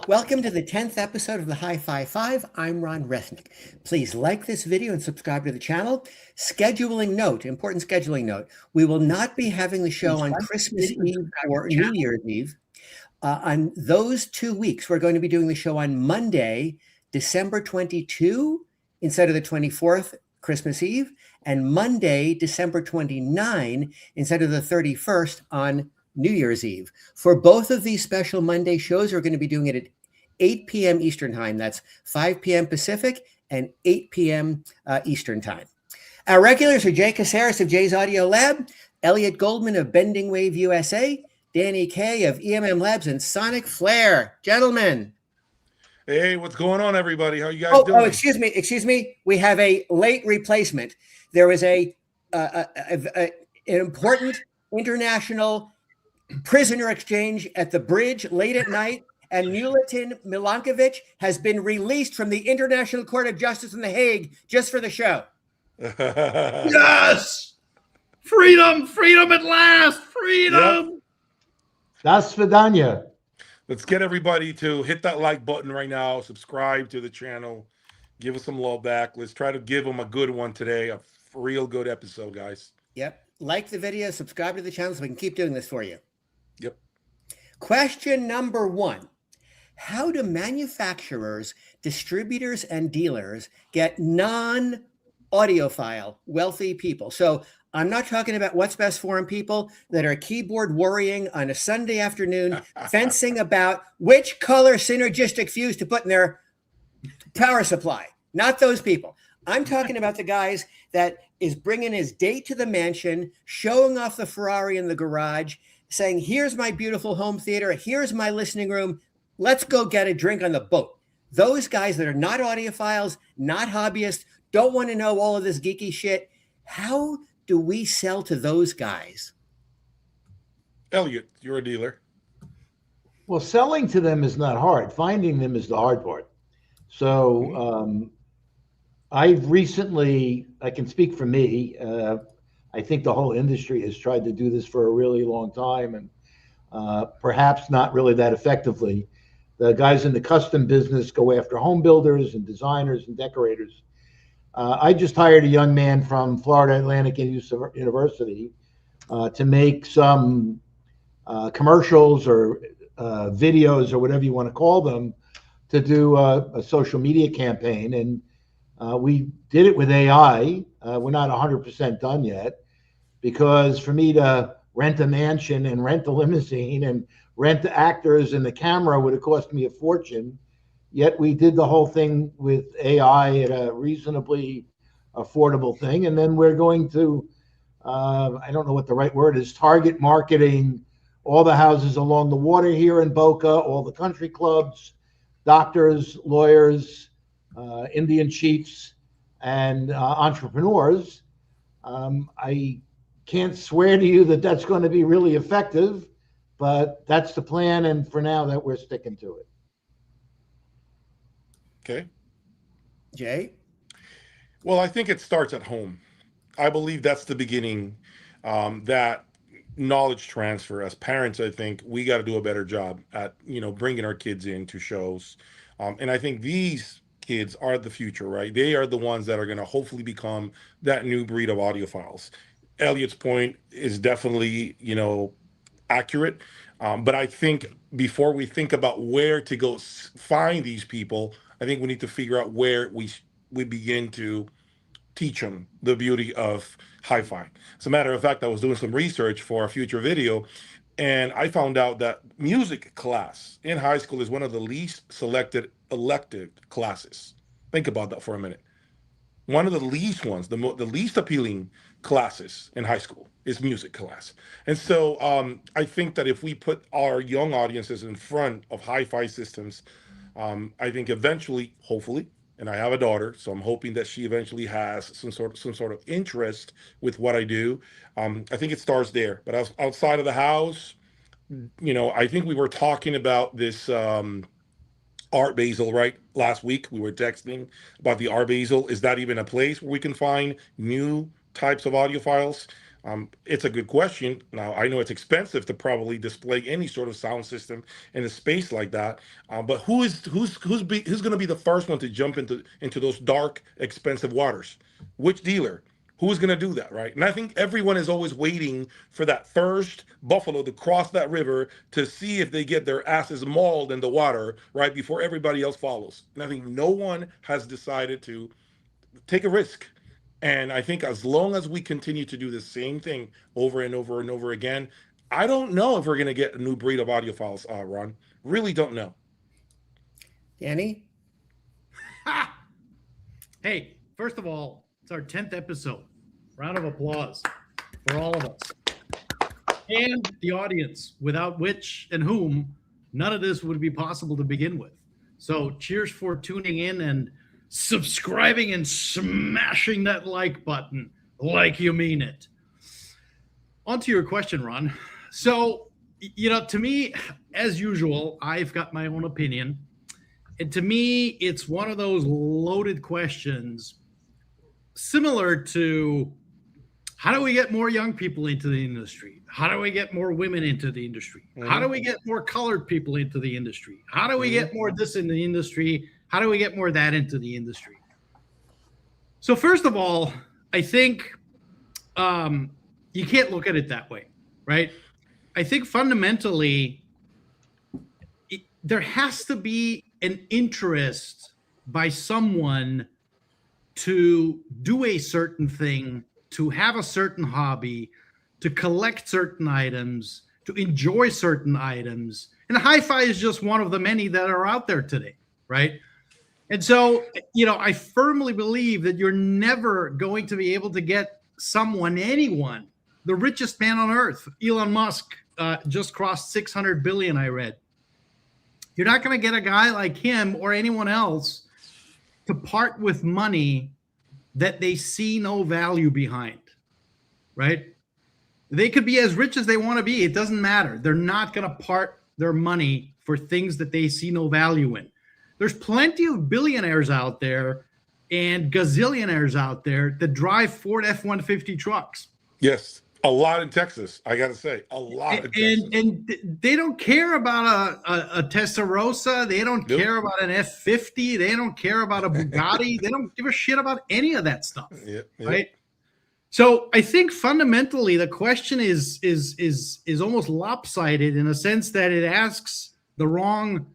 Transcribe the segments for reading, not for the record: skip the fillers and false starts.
Welcome to the 10th episode of the HiFi Five. I'm Ron Resnick. Please like this video and subscribe to the channel. Scheduling note, important scheduling note. We will not be having the show on Christmas Eve or New Year's Eve. On those 2 weeks, we're going to be doing the show on Monday, December 22, instead of the 24th, Christmas Eve, and Monday, December 29, instead of the 31st on New Year's Eve. For both of these special Monday shows, we're going to be doing it at 8 p.m. Eastern Time. That's 5 p.m. Pacific and 8 p.m. Eastern Time. Our regulars are Jay Caceres of Jay's Audio Lab, Elliot Goldman of Bending Wave USA, Danny Kaey of EMMLabs and Sonic Flare. Gentlemen. Hey, what's going on, everybody? How you guys doing? Oh, excuse me. We have a late replacement. There was an important international prisoner exchange at the bridge late at night, and Milutin Milankovic has been released from the International Court of Justice in The Hague just for the show. Yes! Freedom at last! Freedom! Yep. Das Svidanya. Let's get everybody to hit that like button right now, subscribe to the channel, give us some love back. Let's try to give them a good one today, a real good episode, guys. Yep. Like the video, subscribe to the channel so we can keep doing this for you. Yep. Question number 1. How do manufacturers, distributors, and dealers get non-audiophile wealthy people? So I'm not talking about WhatsBestForum people that are keyboard worrying on a Sunday afternoon, fencing about which color synergistic fuse to put in their power supply. Not those people. I'm talking about the guys that is bringing his date to the mansion, showing off the Ferrari in the garage, saying, here's my beautiful home theater, here's my listening room, let's go get a drink on the boat. Those guys that are not audiophiles, not hobbyists, don't want to know all of this geeky shit. How do we sell to those guys? Elliot, you're a dealer. Well, selling to them is not hard. Finding them is the hard part. So I've recently, I can speak for me, I think the whole industry has tried to do this for a really long time and perhaps not really that effectively. The guys in the custom business go after home builders and designers and decorators. I just hired a young man from Florida Atlantic University to make some commercials or videos or whatever you want to call them to do a social media campaign. And we did it with AI. We're not 100% done yet, because for me to rent a mansion and rent a limousine and rent the actors and the camera would have cost me a fortune. Yet we did the whole thing with AI at a reasonably affordable thing. And then we're going to, I don't know what the right word is, target marketing all the houses along the water here in Boca, all the country clubs, doctors, lawyers, Indian chiefs, and entrepreneurs. I can't swear to you that that's going to be really effective, but that's the plan. And for now, that we're sticking to it. Okay. Jay? Well, I think it starts at home. I believe that's the beginning, that knowledge transfer. As parents, I think we got to do a better job at, bringing our kids into shows. And I think these kids are the future, right? They are the ones that are going to hopefully become that new breed of audiophiles. Elliot's point is definitely, accurate. But I think before we think about where to go find these people, I think we need to figure out where we begin to teach them the beauty of hi-fi. As a matter of fact, I was doing some research for a future video, and I found out that music class in high school is one of the least selected elective classes. Think about that for a minute. One of the least ones, the least appealing classes in high school is music class. And so I think that if we put our young audiences in front of hi-fi systems, I think eventually, hopefully, and I have a daughter, so I'm hoping that she eventually has some sort of interest with what I do. I think it starts there. But outside of the house, I think we were talking about this Art Basel, right? Last week we were texting about the Art Basel. Is that even a place where we can find new types of audiophiles? It's a good question. Now, I know it's expensive to probably display any sort of sound system in a space like that. But who's going to be the first one to jump into those dark, expensive waters? Which dealer? Who's going to do that, right? And I think everyone is always waiting for that first buffalo to cross that river to see if they get their asses mauled in the water, right, before everybody else follows. And I think no one has decided to take a risk. And I think as long as we continue to do the same thing over and over and over again, I don't know if we're going to get a new breed of audiophiles, Ron. Really don't know. Danny? Hey, first of all, it's our 10th episode. Round of applause for all of us. And the audience, without which and whom none of this would be possible to begin with. So cheers for tuning in and subscribing and smashing that like button like you mean it. On to your question, Ron. So, to me, as usual, I've got my own opinion. And to me, it's one of those loaded questions similar to how do we get more young people into the industry? How do we get more women into the industry? Mm-hmm. How do we get more colored people into the industry? How do we get more this in the industry? How do we get more that into the industry? So first of all, I think you can't look at it that way, right? I think fundamentally, there has to be an interest by someone to do a certain thing, to have a certain hobby, to collect certain items, to enjoy certain items. And hi-fi is just one of the many that are out there today, right? And so, I firmly believe that you're never going to be able to get anyone, the richest man on earth, Elon Musk, just crossed 600 billion, I read. You're not going to get a guy like him or anyone else to part with money that they see no value behind, right? They could be as rich as they want to be. It doesn't matter. They're not going to part their money for things that they see no value in. There's plenty of billionaires out there and gazillionaires out there that drive Ford F-150 trucks. Yes, a lot in Texas. I got to say, a lot in Texas. And they don't care about a Testarossa. They don't care about an F-50. They don't care about a Bugatti. They don't give a shit about any of that stuff, right? So I think fundamentally the question is almost lopsided in a sense that it asks the wrong.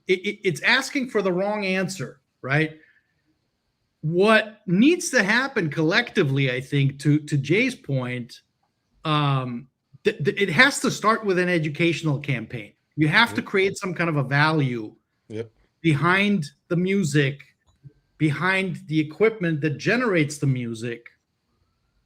It's asking for the wrong answer, right? What needs to happen collectively, I think, to Jay's point, it has to start with an educational campaign. You have to create some kind of a value behind the music, behind the equipment that generates the music,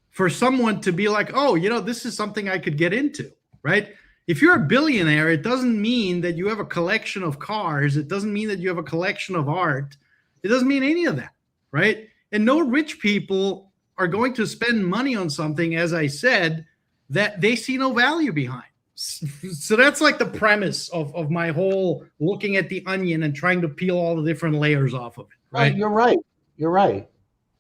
for someone to be like, oh, this is something I could get into, right? If you're a billionaire, it doesn't mean that you have a collection of cars. It doesn't mean that you have a collection of art. It doesn't mean any of that, right? And no rich people are going to spend money on something, as I said, that they see no value behind. So that's like the premise of my whole looking at the onion and trying to peel all the different layers off of it, right? You're right. You're right.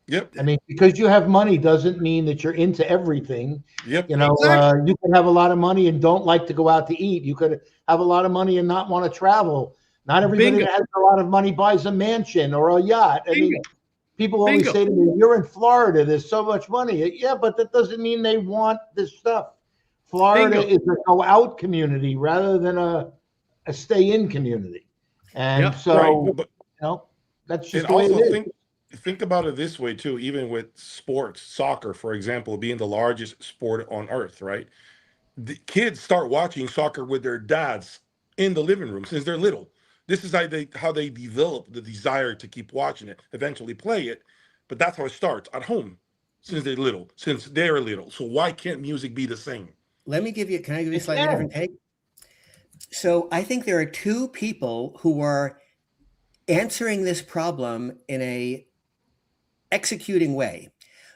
Yep. I mean, because you have money doesn't mean that you're into everything. Yep. Exactly. You could have a lot of money and don't like to go out to eat. You could have a lot of money and not want to travel. Not everybody that has a lot of money buys a mansion or a yacht. I mean, people always say to me, you're in Florida, there's so much money. Yeah, but that doesn't mean they want this stuff. Florida is a go out community rather than a stay in community. And that's just the way it is. Think about it this way too, even with sports, soccer, for example, being the largest sport on earth, right? The kids start watching soccer with their dads in the living room since they're little. This is how they develop the desire to keep watching it, eventually play it. But that's how it starts at home since they're little. So why can't music be the same? Can I give you a slightly different take? So I think there are two people who are answering this problem in a executing way.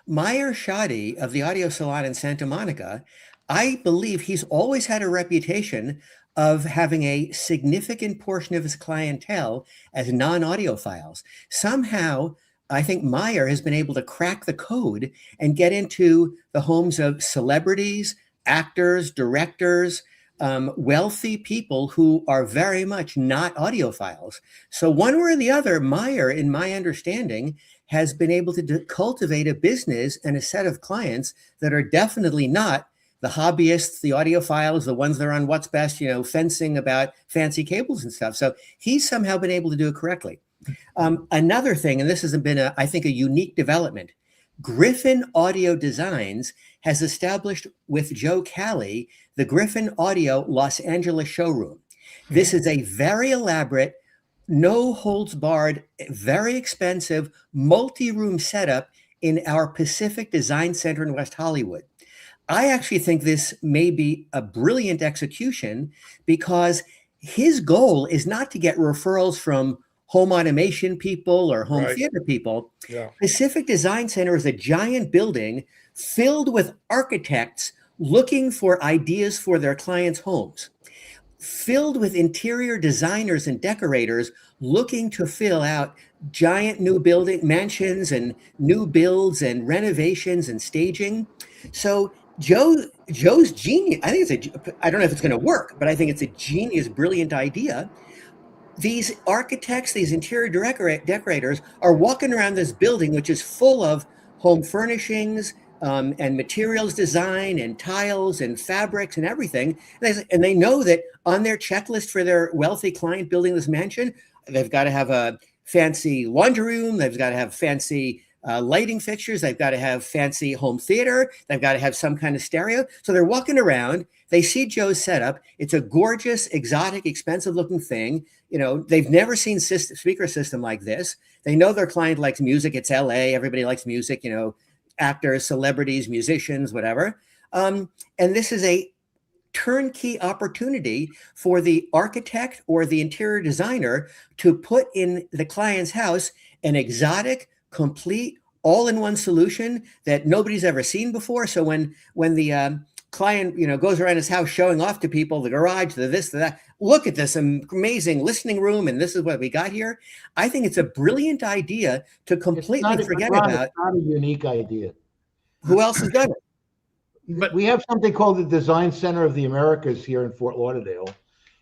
Meyer Shadi of the Audio Salon in Santa Monica, I believe he's always had a reputation of having a significant portion of his clientele as non-audiophiles. Somehow, I think Meyer has been able to crack the code and get into the homes of celebrities, actors, directors, wealthy people who are very much not audiophiles. So one way or the other, Meyer, in my understanding, has been able to cultivate a business and a set of clients that are definitely not the hobbyists, the audiophiles, the ones that are on What's Best, fencing about fancy cables and stuff. So he's somehow been able to do it correctly. Another thing, and this has been, I think, a unique development, Griffin Audio Designs has established with Joe Kaey the Griffin Audio Los Angeles showroom. This is a very elaborate, no holds barred, very expensive, multi-room setup in our Pacific Design Center in West Hollywood. I actually think this may be a brilliant execution because his goal is not to get referrals from home automation people or home theater people. Yeah. Pacific Design Center is a giant building filled with architects looking for ideas for their clients' homes, filled with interior designers and decorators looking to fill out giant new building mansions and new builds and renovations and staging. So Joe's genius. I don't know if it's going to work, but I think it's a genius, brilliant idea. These architects, these interior decorators are walking around this building, which is full of home furnishings and materials design and tiles and fabrics and everything. And they know that on their checklist for their wealthy client building this mansion, they've got to have a fancy laundry room. They've got to have fancy lighting fixtures. They've got to have fancy home theater. They've got to have some kind of stereo. So they're walking around. They see Joe's setup. It's a gorgeous, exotic, expensive looking thing. They've never seen speaker system like this. They know their client likes music. It's LA. Everybody likes music, actors, celebrities, musicians, whatever. And this is a turnkey opportunity for the architect or the interior designer to put in the client's house an exotic, complete, all-in-one solution that nobody's ever seen before. So when the client, goes around his house showing off to people, the garage, the this, the that, look at this amazing listening room, and this is what we got here. I think it's a brilliant idea to completely forget about. It's not a unique idea. Who else has done it? But we have something called the Design Center of the Americas here in Fort Lauderdale,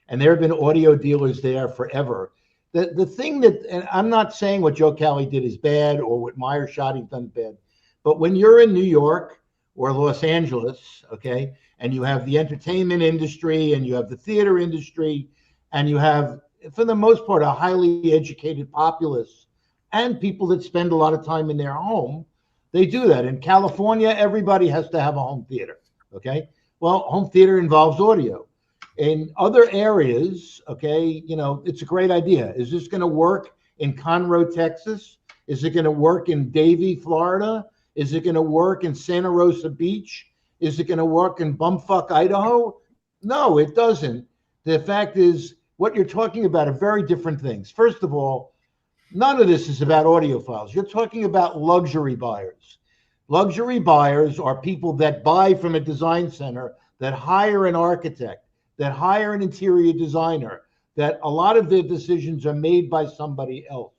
and there have been audio dealers there forever. The thing that, and I'm not saying what Joe Kaey did is bad or what Meyer Shoddy's done bad, but when you're in New York or Los Angeles, okay, and you have the entertainment industry and you have the theater industry and you have, for the most part, a highly educated populace and people that spend a lot of time in their home, they do that. In California, everybody has to have a home theater, okay? Well, home theater involves audio. In other areas, okay, it's a great idea. Is this going to work in Conroe, Texas? Is it going to work in Davie, Florida? Is it going to work in Santa Rosa Beach? Is it going to work in bumfuck Idaho? No, it doesn't. The fact is, what you're talking about are very different things. First of all, none of this is about audiophiles. You're talking about luxury buyers. Luxury buyers are people that buy from a design center, that hire an architect, that hire an interior designer, that a lot of their decisions are made by somebody else.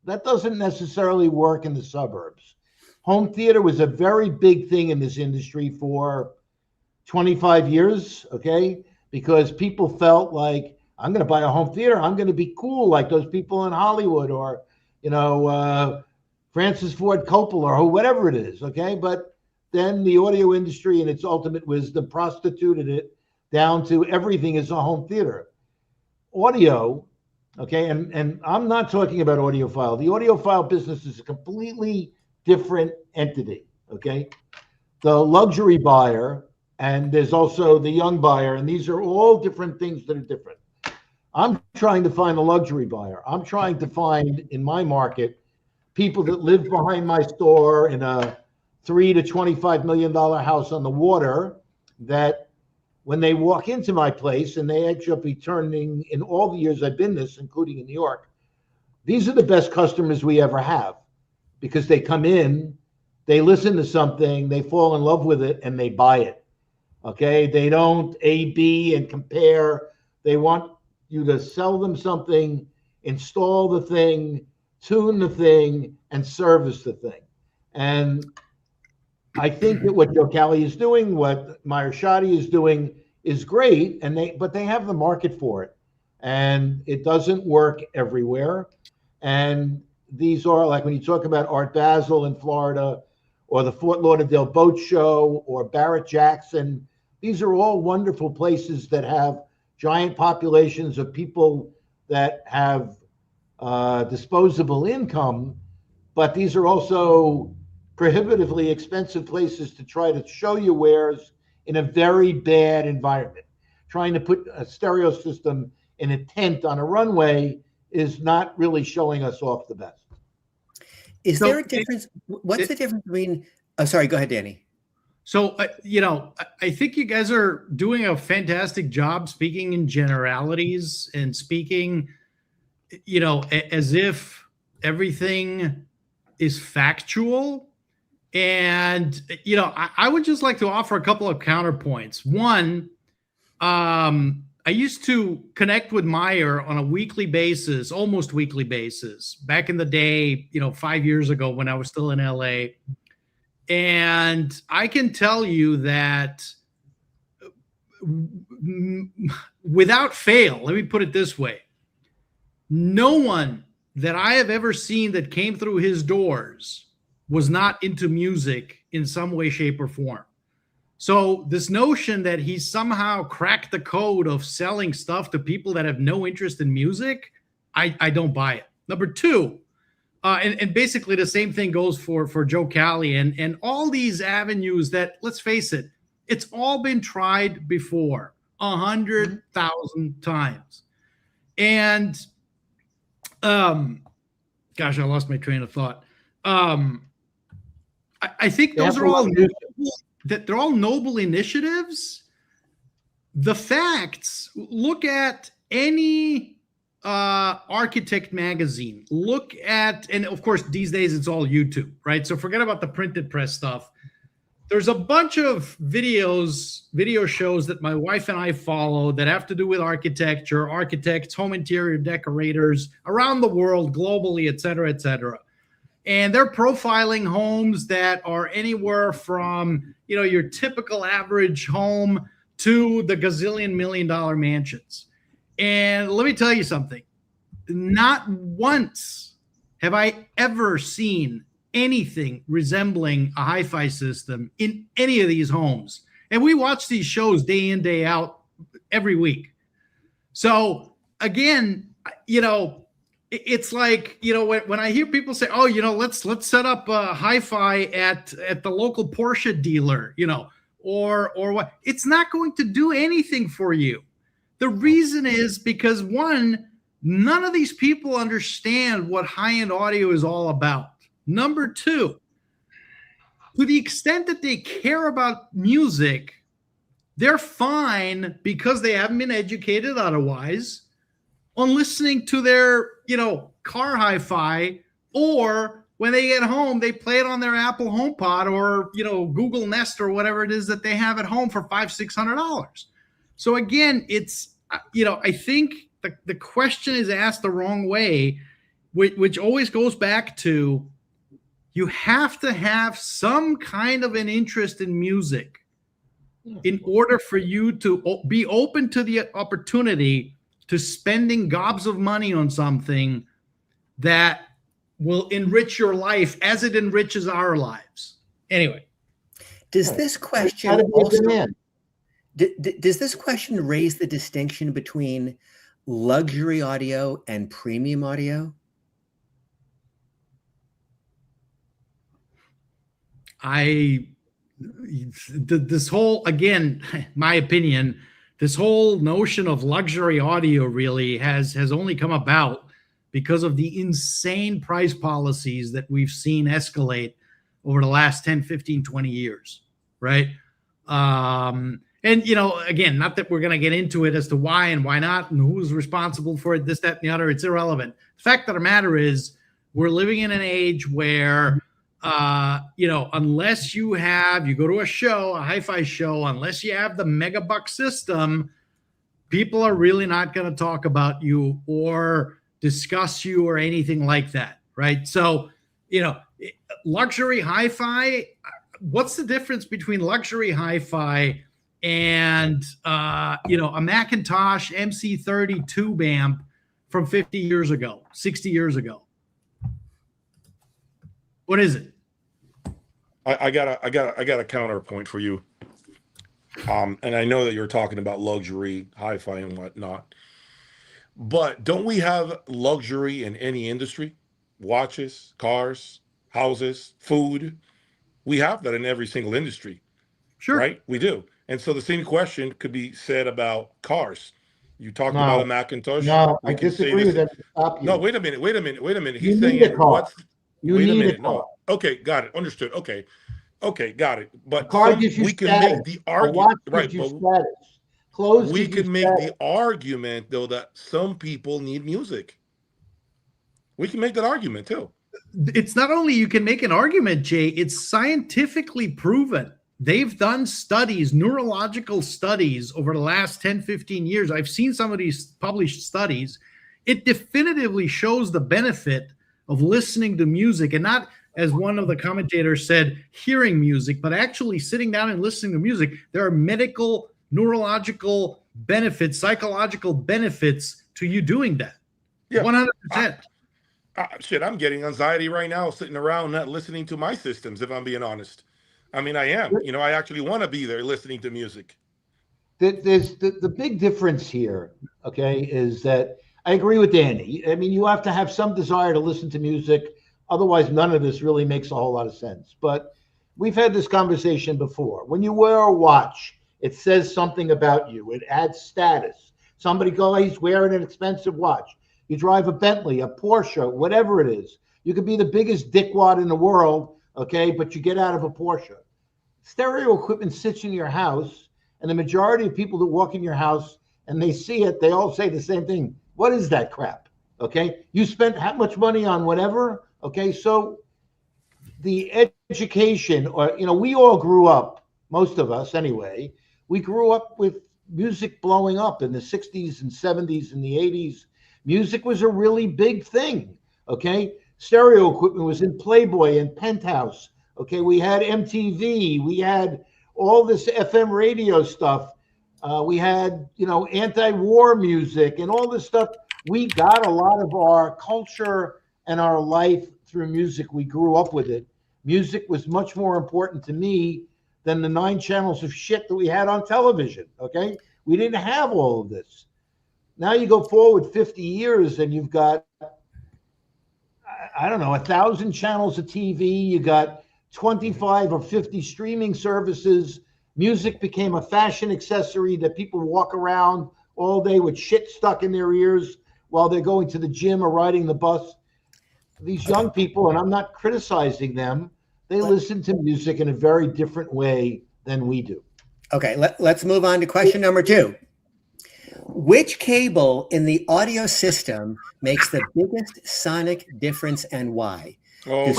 That doesn't necessarily work in the suburbs. Home theater was a very big thing in this industry for 25 years, okay? Because people felt like, I'm going to buy a home theater. I'm going to be cool like those people in Hollywood or, Francis Ford Coppola or whatever it is, okay? But then the audio industry in its ultimate wisdom prostituted it down to everything is a home theater. Audio, okay, and I'm not talking about audiophile. The audiophile business is a completely different entity, okay? The luxury buyer, and there's also the young buyer, and these are all different things that are different. I'm trying to find a luxury buyer. I'm trying to find, in my market, people that live behind my store in a $3 to $25 million house on the water that when they walk into my place, and they actually be turning in all the years I've been this, including in New York, these are the best customers we ever have because they come in, they listen to something, they fall in love with it, and they buy it. Okay? They don't A, B, and compare. They want you to sell them something, install the thing, tune the thing, and service the thing. And I think that what Joe Kaey is doing, what Meyer Shoddy is doing, is great, but they have the market for it, and it doesn't work everywhere. And these are, like when you talk about Art Basel in Florida, or the Fort Lauderdale Boat Show, or Barrett Jackson, these are all wonderful places that have giant populations of people that have disposable income, but these are also prohibitively expensive places to try to show you wares in a very bad environment. Trying to put a stereo system in a tent on a runway is not really showing us off the best. Is there a difference? What's the difference between, oh, sorry, go ahead, Danny. So, I think you guys are doing a fantastic job speaking in generalities and speaking, as if everything is factual. And, I would just like to offer a couple of counterpoints. One, I used to connect with Meyer on a weekly basis, almost weekly basis, back in the day, 5 years ago when I was still in LA. And I can tell you that without fail, let me put it this way, no one that I have ever seen that came through his doors was not into music in some way, shape, or form. So this notion that he somehow cracked the code of selling stuff to people that have no interest in music, I don't buy it. Number two, and basically the same thing goes for Joe Kaey and all these avenues that, let's face it, it's all been tried before 100,000 times. And gosh, I lost my train of thought. I think those are all they're all noble initiatives. The facts, look at any architect magazine, look at, and of course these days it's all YouTube, right? So forget about the printed press stuff. There's a bunch of video shows that my wife and I follow that have to do with architecture, architects, home interior decorators around the world, globally, et cetera, et cetera. And they're profiling homes that are anywhere from, your typical average home to the gazillion $1 million mansions. And let me tell you something. Not once have I ever seen anything resembling a hi-fi system in any of these homes. And we watch these shows day in, day out every week. So again, it's like, when I hear people say, oh, let's set up a hi-fi at the local Porsche dealer, or what, it's not going to do anything for you. The reason is because, one, none of these people understand what high-end audio is all about. Number two, to the extent that they care about music, they're fine because they haven't been educated otherwise on listening to their, car hi-fi, or when they get home, they play it on their Apple HomePod or, Google Nest or whatever it is that they have at home for $500-600. So again, it's, I think the question is asked the wrong way, which always goes back to, you have to have some kind of an interest in music in order for you to be open to the opportunity to spending gobs of money on something that will enrich your life as it enriches our lives. Anyway. Does this question also, does this question raise the distinction between luxury audio and premium audio? This whole, again, my opinion, this whole notion of luxury audio really has only come about because of the insane price policies that we've seen escalate over the last 10, 15, 20 years, right? And, again, not that we're going to get into it as to why and why not and who's responsible for it, this, that, and the other. It's irrelevant. The fact of the matter is we're living in an age where, unless you go to a show, a hi-fi show, unless you have the megabuck system, people are really not going to talk about you or discuss you or anything like that, right? So, luxury hi-fi, what's the difference between luxury hi-fi and, a Macintosh MC30 tube amp from 50 years ago, 60 years ago? What is it? I got a counterpoint for you. And I know that you're talking about luxury, hi-fi and whatnot, but don't we have luxury in any industry? Watches, cars, houses, food. We have that in every single industry. Sure. Right? We do. And so the same question could be said about cars. You talked about a Macintosh. No, We I can say disagree this. with that. Stop you. No, wait a minute. You He's need a saying car. what's You wait a need minute. a car. No. Okay, got it. Understood. Okay, got it. But car gives you we can status. make the A argument, watch right? gives you But status. Clothes we give you can make status. the argument though that some people need music. We can make that argument too. It's not only you can make an argument, Jay, it's scientifically proven. They've done studies, neurological studies over the last 10, 15 years. I've seen some of these published studies. It definitively shows the benefit of listening to music, and not, as one of the commentators said, hearing music, but actually sitting down and listening to music. There are medical, neurological benefits, psychological benefits to you doing that. Yeah. 100%. Shit, I'm getting anxiety right now sitting around not listening to my systems, if I'm being honest. I mean, I am. I actually want to be there listening to music. There's the big difference here, okay, is that I agree with Danny. I mean, you have to have some desire to listen to music. Otherwise, none of this really makes a whole lot of sense. But we've had this conversation before. When you wear a watch, it says something about you. It adds status. Somebody goes, oh, he's wearing an expensive watch. You drive a Bentley, a Porsche, whatever it is. You could be the biggest dickwad in the world, okay, but you get out of a Porsche. Stereo equipment sits in your house, and the majority of people that walk in your house and they see it, they all say the same thing. What is that crap? Okay, you spent how much money on whatever? Okay, so the education, or we all grew up, most of us anyway, we grew up with music blowing up in the 60s and 70s and the 80s. Music was a really big thing. Okay, stereo equipment was in Playboy and Penthouse. Okay, we had MTV, we had all this FM radio stuff. We had, anti-war music and all this stuff. We got a lot of our culture and our life through music. We grew up with it. Music was much more important to me than the 9 channels of shit that we had on television, okay? We didn't have all of this. Now you go forward 50 years and you've got, I don't know, 1,000 channels of TV. You got 25 or 50 streaming services. Music became a fashion accessory that people walk around all day with shit stuck in their ears while they're going to the gym or riding the bus. These young people, and I'm not criticizing them, they listen to music in a very different way than we do. Okay, let's move on to question number 2. Which cable in the audio system makes the biggest sonic difference and why? Oh,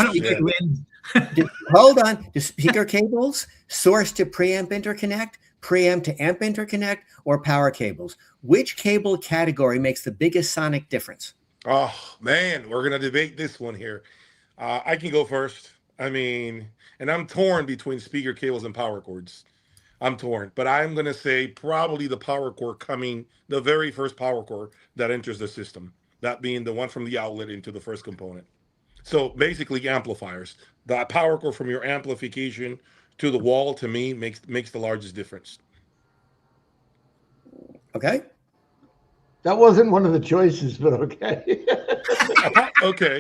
Hold on. Do speaker cables source to preamp interconnect, preamp to amp interconnect, or power cables? Which cable category makes the biggest sonic difference? Oh, man, we're going to debate this one here. I can go first. I mean, and I'm torn between speaker cables and power cords. I'm torn, but I'm going to say probably the power cord coming, the very first power cord that enters the system, that being the one from the outlet into the first component. So basically amplifiers. The power cord from your amplification to the wall, to me, makes the largest difference. Okay. That wasn't one of the choices, but okay. Okay.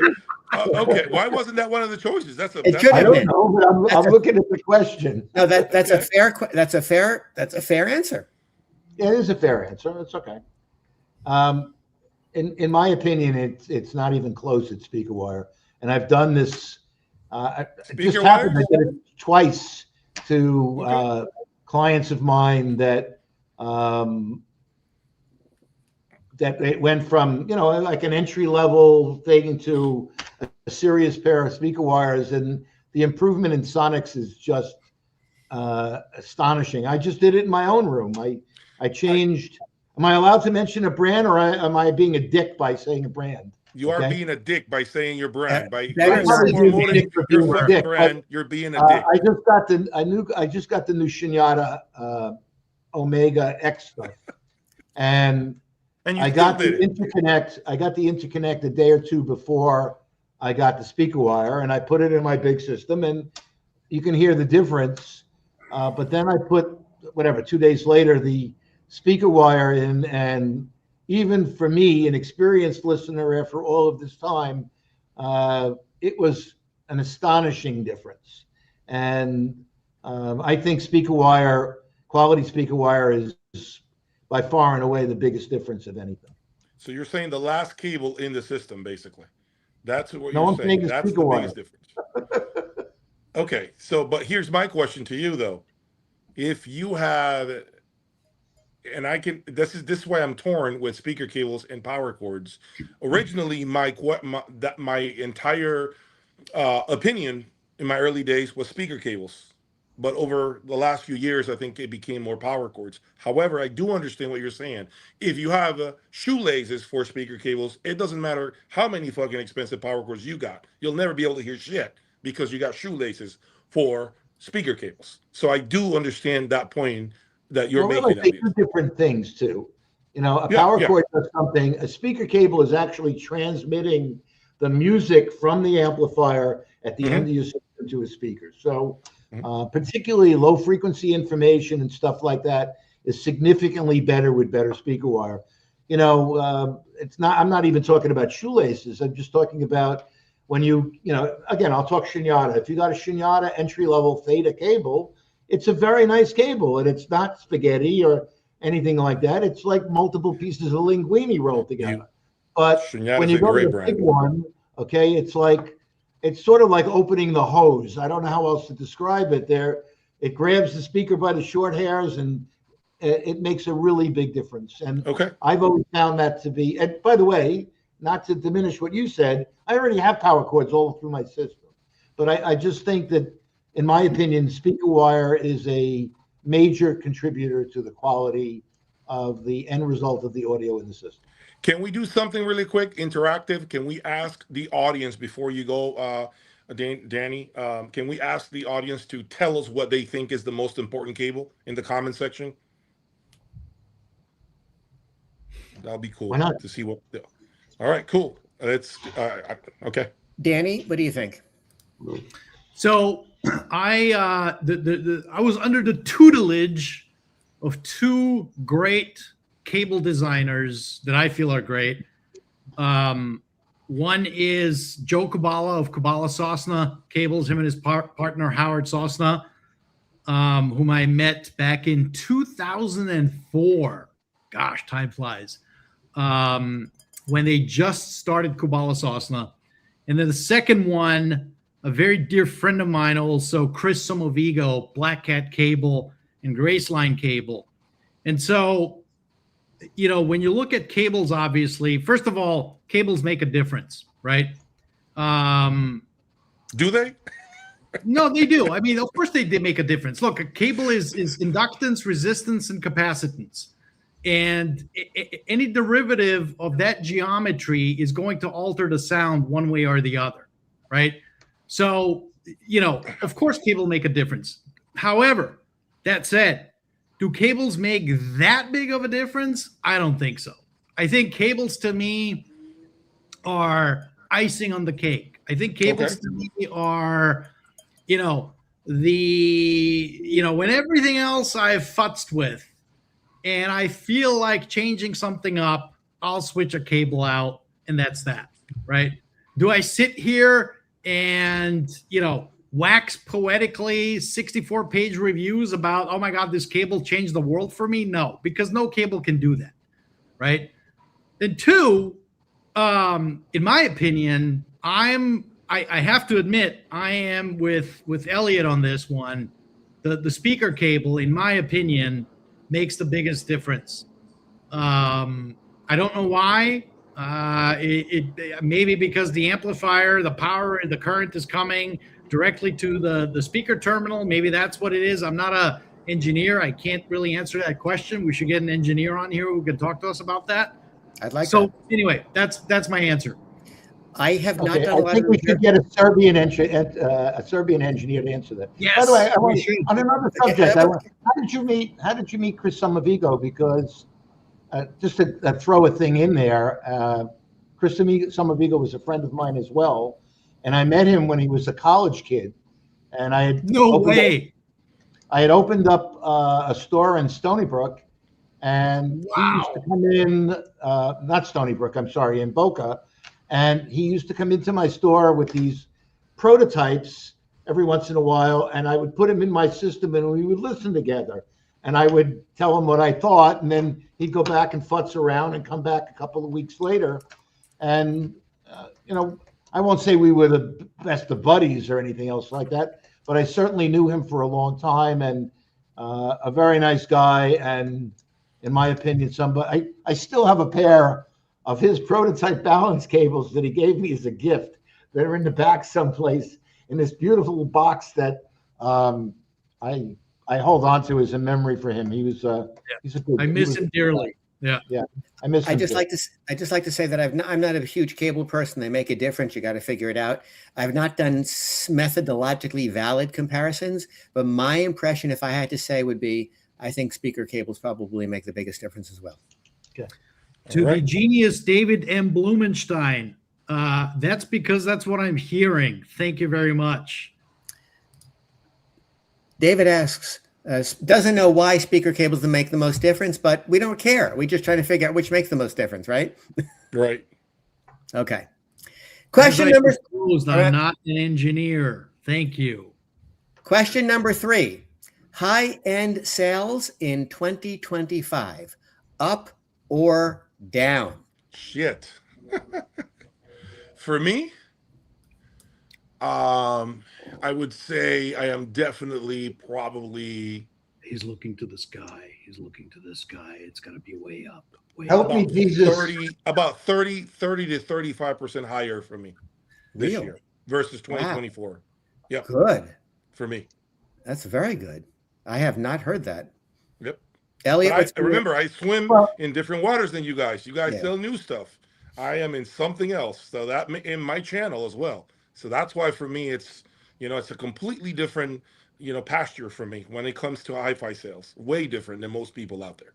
Okay. Why wasn't that one of the choices? That's a. It should I have don't been. know, but I'm looking at the question. No, that's a fair answer. It is a fair answer. It's okay. In my opinion, it's not even close at SpeakerWire, and I've done this. It just happened. I did it twice to clients of mine that it went from like an entry level thing to a serious pair of speaker wires, and the improvement in sonics is just astonishing. I just did it in my own room. I changed. Am I allowed to mention a brand, or am I being a dick by saying a brand? You are Okay. being a dick by saying your brand. By better not be a promoting dick for your being a fucking dick, brand, you're being a dick. I just got the new Shinyata Omega X stuff, and And you I still got the did it. interconnect. I got the interconnect a day or two before I got the speaker wire, and I put it in my big system, and you can hear the difference. But then I put 2 days later the speaker wire in, and even for me, an experienced listener after all of this time, it was an astonishing difference. And I think quality speaker wire is by far and away the biggest difference of anything. So you're saying the last cable in the system, basically. That's what No, you're I'm saying. saying the That's speaker the wire. biggest difference. Okay, so but here's my question to you though. If you have, and I can, this is why I'm torn with speaker cables and power cords. Originally, my entire opinion in my early days was speaker cables, but over the last few years, I think it became more power cords. However, I do understand what you're saying. If you have shoelaces for speaker cables, it doesn't matter how many fucking expensive power cords you got. You'll never be able to hear shit because you got shoelaces for speaker cables. So I do understand that point that you're making. They do different things too. A Yeah, power yeah. cord does something. A speaker cable is actually transmitting the music from the amplifier at the end of your system to a speaker. So particularly low frequency information and stuff like that is significantly better with better speaker wire. It's not, I'm not even talking about shoelaces. I'm just talking about when again, I'll talk Shinyata. If you got a Shinyata entry-level theta cable, it's a very nice cable, and it's not spaghetti or anything like that. It's like multiple pieces of linguine rolled together. But Shinyata's when you a go to great the big brand. one, okay, it's sort of like opening the hose. I don't know how else to describe it. It grabs the speaker by the short hairs, and it makes a really big difference. And Okay. I've always found that to be, and by the way, not to diminish what you said, I already have power cords all through my system. But I just think that, in my opinion, speaker wire is a major contributor to the quality of the end result of the audio in the system. Can we do something really quick, interactive? Can we ask the audience before you go, Danny? Can we ask the audience to tell us what they think is the most important cable in the comment section? That'll be cool. Why not? To see what. All right, cool. Let's. Okay. Danny, what do you think? So I was under the tutelage of two great cable designers that I feel are great. One is Joe Kabala of Kabala Sosna Cables, him and his partner Howard Sosna, whom I met back in 2004. Gosh, time flies. When they just started Kabala Sosna. And then the second one, a very dear friend of mine also, Chris Somovigo, Black Cat Cable and Graceline Cable. And so, when you look at cables, obviously, first of all, cables make a difference, right? Do they? No, they do. I mean, of course they make a difference. Look, a cable is inductance, resistance, and capacitance. And any derivative of that geometry is going to alter the sound one way or the other, right? So, of course, cable make a difference. However, that said, do cables make that big of a difference? I don't think so. I think cables to me are icing on the cake. I think cables to me are, when everything else I've futzed with and I feel like changing something up, I'll switch a cable out, and that's that, right? Do I sit here and, wax poetically 64-page reviews about, oh my God, this cable changed the world for me? No, because no cable can do that, right? And two, in my opinion, I have to admit, I am with Elliot on this one. The speaker cable, in my opinion, makes the biggest difference. I don't know why. It maybe because the amplifier, the power, the current is coming directly to the speaker terminal. Maybe that's what it is. I'm not an engineer. I can't really answer that question. We should get an engineer on here who can talk to us about that. I'd like so that. Anyway, that's my answer. I have not Okay, done a I lot think of we research. should get a Serbian engineer to answer that. Yes, By the way, we should. on another subject, how did you meet Chris Somovigo? Because just to throw a thing in there, Chris Somovigo was a friend of mine as well, and I met him when he was a college kid, and No way. I had opened up a store in Stony Brook, and he used to Wow. come in, not Stony Brook, I'm sorry, in Boca, and he used to come into my store with these prototypes every once in a while, and I would put him in my system, and we would listen together. And I would tell him what I thought, and then he'd go back and futz around and come back a couple of weeks later. And, I won't say we were the best of buddies or anything else like that, but I certainly knew him for a long time, and a very nice guy. And in my opinion, I still have a pair of his prototype balance cables that he gave me as a gift. They're in the back someplace in this beautiful box that I hold on to as a memory for him. He's a good. I miss him dearly. Yeah. Yeah, I miss him. I just like to say that I'm not a huge cable person. They make a difference. You got to figure it out. I've not done methodologically valid comparisons, but my impression, if I had to say, would be I think speaker cables probably make the biggest difference as well. Okay. To the genius David M. Blumenstein, that's because that's what I'm hearing. Thank you very much. David asks, doesn't know why speaker cables make the most difference, but we don't care. We're just trying to figure out which makes the most difference, right? Right. Okay. Question number. I'm not an engineer. Thank you. Question number 3. High-end sales in 2025, up or down? Shit. For me, I would say I am definitely probably. He's looking to the sky. He's looking to the sky. It's got to be way up. Help me, Jesus. 30 to 35% higher for me this Real? year versus 2024. Wow. Yep. Good. For me. That's very good. I have not heard that. Yep. Elliot, remember, I swim in different waters than you guys. You guys sell new stuff. I am in something else. So that in my channel as well. So that's why for me, it's, it's a completely different, pasture for me when it comes to hi-fi sales. Way different than most people out there.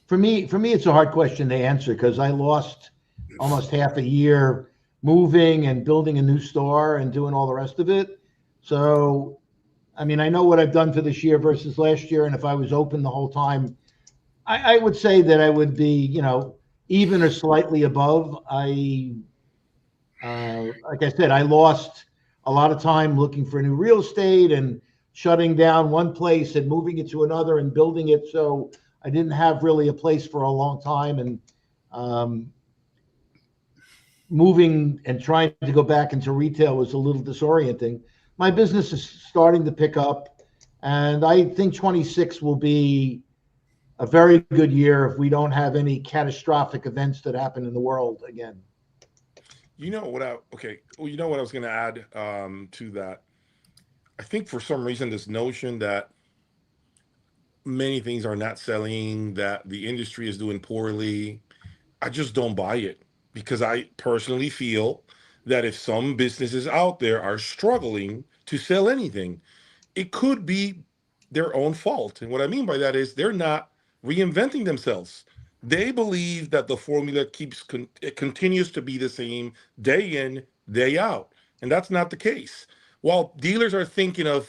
For me, it's a hard question to answer because I lost almost half a year moving and building a new store and doing all the rest of it. So, I mean, I know what I've done for this year versus last year. And if I was open the whole time, I would say that I would be, even or slightly above. Like I said, I lost a lot of time looking for new real estate and shutting down one place and moving it to another and building it. So I didn't have really a place for a long time, and moving and trying to go back into retail was a little disorienting. My business is starting to pick up, and I think 26 will be a very good year if we don't have any catastrophic events that happen in the world again. You know what I was going to add to that? I think for some reason, this notion that many things are not selling, that the industry is doing poorly, I just don't buy it, because I personally feel that if some businesses out there are struggling to sell anything, it could be their own fault. And what I mean by that is they're not reinventing themselves. They believe that the formula continues to be the same day in, day out. And that's not the case. While dealers are thinking of,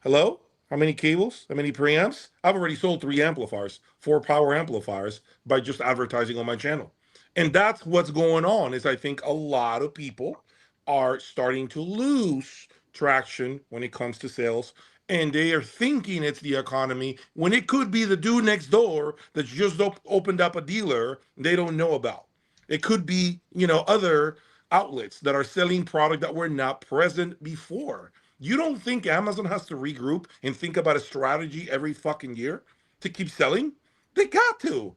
hello, how many cables, how many preamps? I've already sold 3 amplifiers, 4 power amplifiers by just advertising on my channel. And that's what's going on, is I think a lot of people are starting to lose traction when it comes to sales. And they are thinking it's the economy when it could be the dude next door that's just opened up a dealer they don't know about. It could be, other outlets that are selling product that were not present before. You don't think Amazon has to regroup and think about a strategy every fucking year to keep selling? They got to.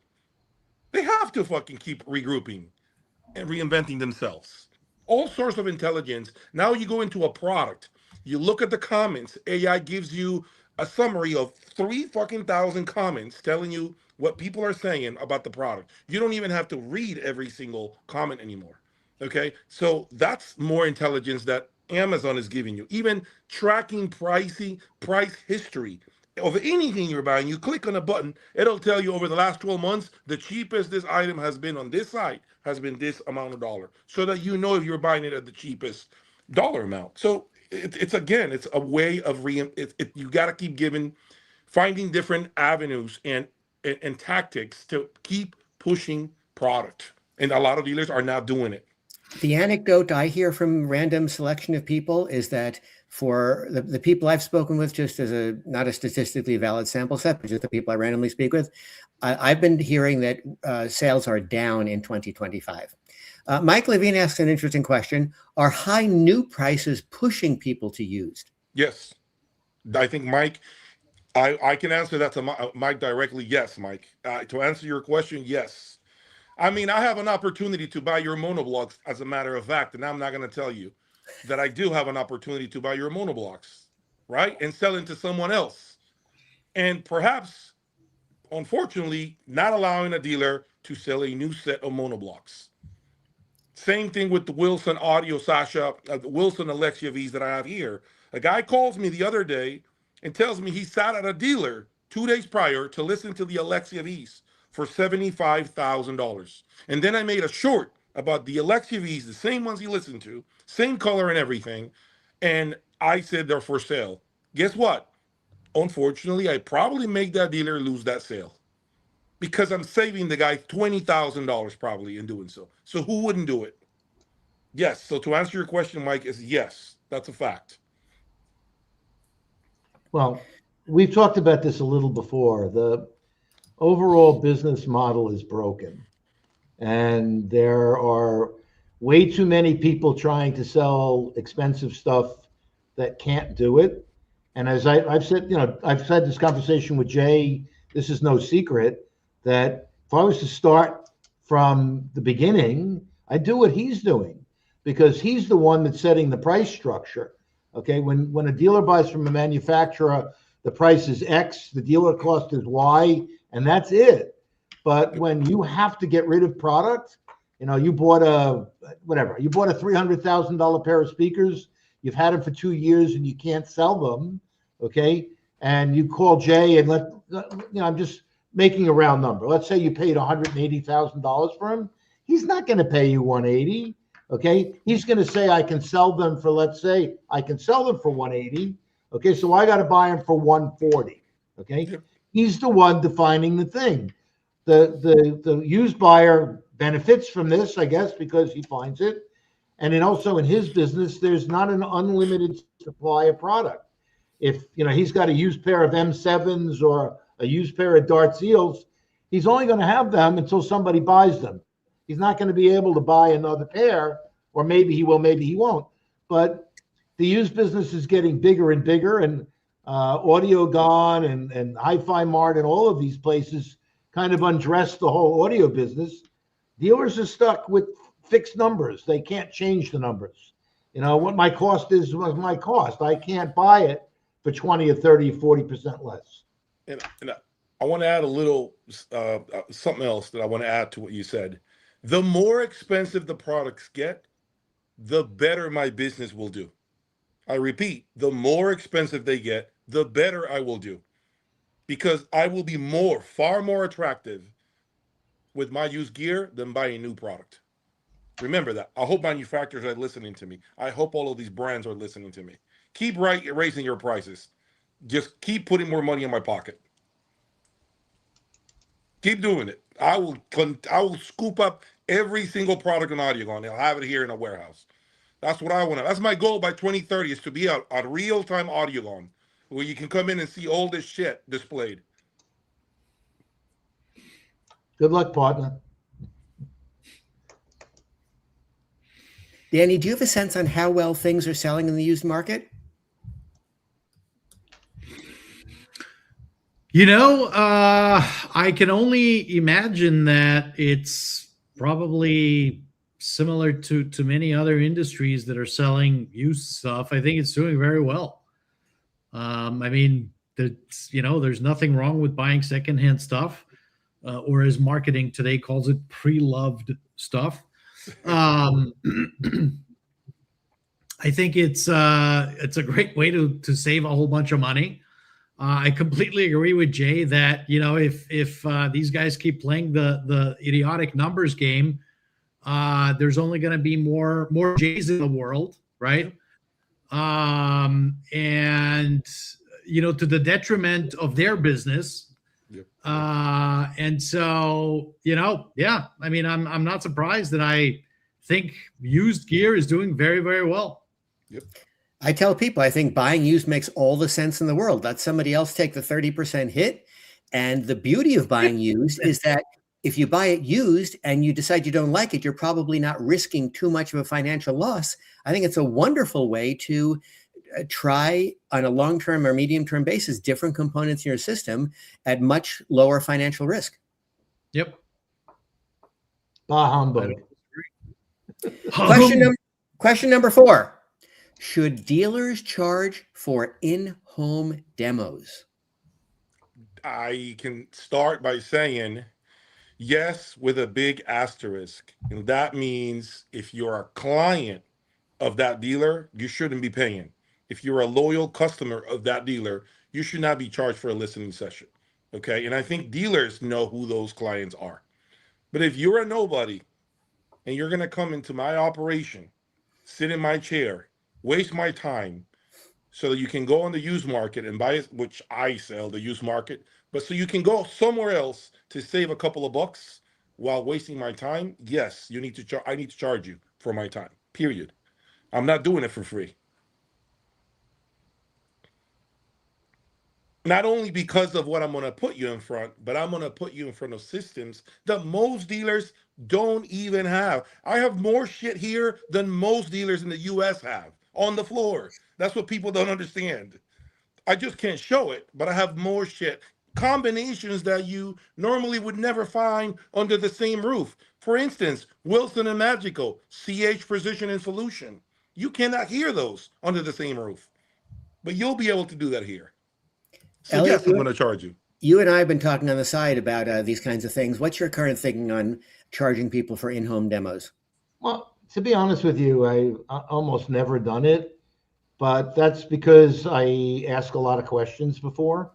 They have to fucking keep regrouping and reinventing themselves. All sorts of intelligence. Now you go into a product. You look at the comments. AI gives you a summary of 3,000 comments telling you what people are saying about the product. You don't even have to read every single comment anymore. Okay, so that's more intelligence that Amazon is giving you. Even tracking price history of anything you're buying. You click on a button, it'll tell you over the last 12 months, the cheapest this item has been on this site has been this amount of dollar, so that you know if you're buying it at the cheapest dollar amount. So it's again, it's a way of you got to keep finding different avenues and tactics to keep pushing product. And a lot of dealers are now doing it. The anecdote I hear from random selection of people is that for the people I've spoken with, just as not a statistically valid sample set, but just the people I randomly speak with, I've been hearing that sales are down in 2025. Mike Levine asks an interesting question. Are high new prices pushing people to used? Yes. I think, Mike, I can answer that to Mike directly. Yes, Mike. To answer your question, yes. I mean, I have an opportunity to buy your monoblocks, as a matter of fact, and I'm not going to tell you that I do have an opportunity to buy your monoblocks, right? And sell it to someone else. And perhaps, unfortunately, not allowing a dealer to sell a new set of monoblocks. Same thing with the Wilson Audio Sasha, the Wilson Alexia Vs that I have here. A guy calls me the other day and tells me he sat at a dealer 2 days prior to listen to the Alexia Vs for $75,000. And then I made a short about the Alexia Vs, the same ones he listened to, same color and everything. And I said they're for sale. Guess what? Unfortunately, I probably make that dealer lose that sale because I'm saving the guy $20,000 probably in doing so. So who wouldn't do it? Yes. So to answer your question, Mike, is yes, that's a fact. Well, we've talked about this a little before. The overall business model is broken, and there are way too many people trying to sell expensive stuff that can't do it. And as I've said, I've had this conversation with Jay. This is no secret that if I was to start from the beginning, I'd do what he's doing, because he's the one that's setting the price structure. Okay, when a dealer buys from a manufacturer, the price is X, the dealer cost is Y, and that's it. But when you have to get rid of product, you bought a $300,000 pair of speakers, you've had them for 2 years and you can't sell them, okay? And you call Jay and I'm just making a round number. Let's say you paid $180,000 for him. He's not going to pay you $180,000. Okay, he's going to say, I can sell them for, let's say, I can sell them for $180,000. Okay, so I got to buy them for $140,000. Okay, he's the one defining the thing. The used buyer benefits from this, I guess, because he finds it. And then also in his business, there's not an unlimited supply of product. If he's got a used pair of M7s or a used pair of Dart Seals, he's only going to have them until somebody buys them. He's not going to be able to buy another pair, or maybe he will, maybe he won't. But the used business is getting bigger and bigger, and Audio Gone and HiFi Mart and all of these places kind of undressed the whole audio business. Dealers are stuck with fixed numbers. They can't change the numbers. What my cost is was my cost. I can't buy it for 20 or 30 or 40% less. And I want to add a little something else that I want to add to what you said. The more expensive the products get, the better my business will do. I repeat, the more expensive they get, the better I will do, because I will be far more attractive with my used gear than buying new product. Remember that. I hope manufacturers are listening to me. I hope all of these brands are listening to me. Keep raising your prices. Just keep putting more money in my pocket. Keep doing it. I will scoop up every single product on AudioGone. I'll have it here in a warehouse. That's what I want to. That's my goal by 2030, is to be a real-time AudioGone where you can come in and see all this shit displayed. Good luck, partner. Danny, do you have a sense on how well things are selling in the used market? I can only imagine that it's probably similar to many other industries that are selling used stuff. I think it's doing very well. There's nothing wrong with buying secondhand stuff, or as marketing today calls it, pre-loved stuff. I think it's a great way to save a whole bunch of money. I completely agree with Jay that, you know, if these guys keep playing the idiotic numbers game, there's only going to be more Jays in the world, right? And you know, to the detriment of their business. Yep. And so, you know, yeah, I mean, I'm not surprised that I think used gear is doing very, very well. Yep. I tell people, I think buying used makes all the sense in the world. Let somebody else take the 30% hit. And the beauty of buying used is that if you buy it used and you decide you don't like it, you're probably not risking too much of a financial loss. I think it's a wonderful way to try on a long-term or medium-term basis different components in your system at much lower financial risk. Yep. Bah humbug. Question number 4. Should dealers charge for in-home demos? I can start by saying yes, with a big asterisk. And that means if you're a client of that dealer, you shouldn't be paying. If you're a loyal customer of that dealer, you should not be charged for a listening session. Okay. And I think dealers know who those clients are. But if you're a nobody and you're going to come into my operation, sit in my chair, waste my time so that you can go on the used market and buy it, which I sell the used market, but so you can go somewhere else to save a couple of bucks while wasting my time, yes, you need to I need to charge you for my time, period. I'm not doing it for free. Not only because of what I'm going to put you in front, but I'm going to put you in front of systems that most dealers don't even have. I have more shit here than most dealers in the US have on the floor. That's what people don't understand. I just can't show it, but I have more shit. Combinations that you normally would never find under the same roof. For instance, Wilson and Magical, CH Precision and Solution. You cannot hear those under the same roof, but you'll be able to do that here. So Elliot, yes, I'm going to charge you. You and I have been talking on the side about these kinds of things. What's your current thinking on charging people for in-home demos? Well, to be honest with you, I almost never done it, but that's because I ask a lot of questions before.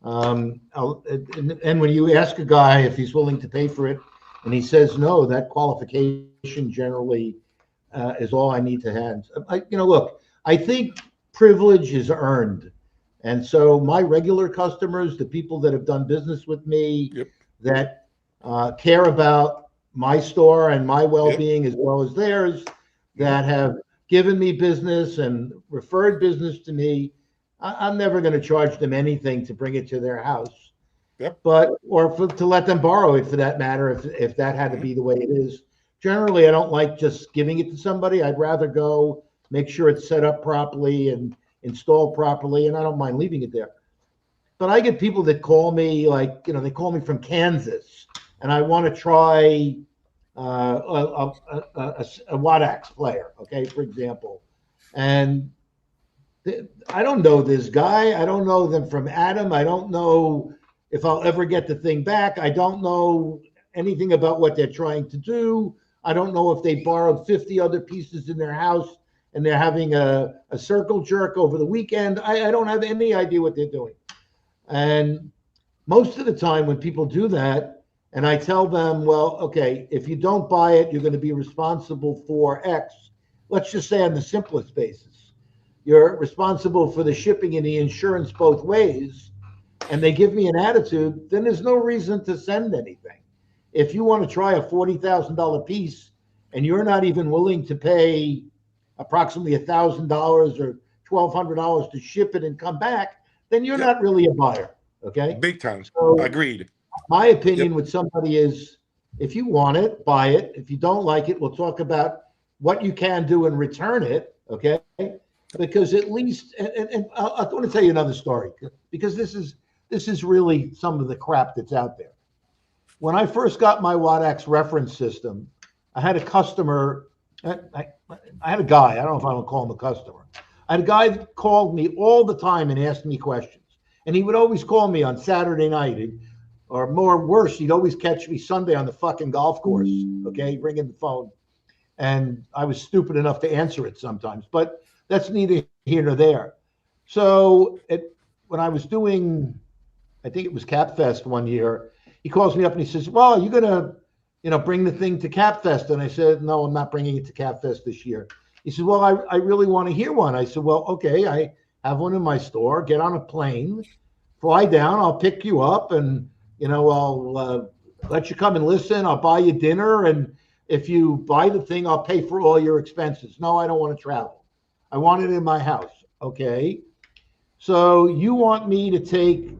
And when you ask a guy if he's willing to pay for it and he says no, that qualification generally is all I need to have. Look, I think privilege is earned. And so my regular customers, the people that have done business with me, Yep. that care about my store and my well-being as well as theirs, that have given me business and referred business to me, I'm never going to charge them anything to bring it to their house. Yep. To let them borrow it, for that matter, if that had to be the way it is. Generally, I don't like just giving it to somebody. I'd rather go make sure it's set up properly and installed properly, and I don't mind leaving it there. But I get people that call me, they call me from Kansas, and I want to try a WhatsApp Flare, okay, for example. And I don't know this guy. I don't know them from Adam. I don't know if I'll ever get the thing back. I don't know anything about what they're trying to do. I don't know if they borrowed 50 other pieces in their house and they're having a circle jerk over the weekend. I don't have any idea what they're doing. And most of the time when people do that, and I tell them, well, okay, if you don't buy it, you're going to be responsible for X. Let's just say on the simplest basis. You're responsible for the shipping and the insurance both ways, and they give me an attitude, then there's no reason to send anything. If you want to try a $40,000 piece and you're not even willing to pay approximately $1,000 or $1,200 to ship it and come back, then you're not really a buyer. Okay. Big time. So agreed. My opinion with somebody is, if you want it, buy it. If you don't like it, we'll talk about what you can do and return it. Okay. Because at least, and I want to tell you another story, because this is really some of the crap that's out there. When I first got my WattX reference system, I had a customer. I had a guy, I don't know if I want to call him a customer. I had a guy that called me all the time and asked me questions. And he would always call me on Saturday night, or worse, he'd always catch me Sunday on the fucking golf course. Okay, ringing the phone. and I was stupid enough to answer it sometimes, but that's neither here nor there. So when I was doing, I think it was CapFest one year, he calls me up and he says, well, are you going to, bring the thing to CapFest? And I said, no, I'm not bringing it to CapFest this year. He said, well, I really want to hear one. I said, well, okay, I have one in my store. Get on a plane, fly down. I'll pick you up, and I'll let you come and listen. I'll buy you dinner, and if you buy the thing, I'll pay for all your expenses. No, I don't want to travel. I want it in my house. Okay. So you want me to take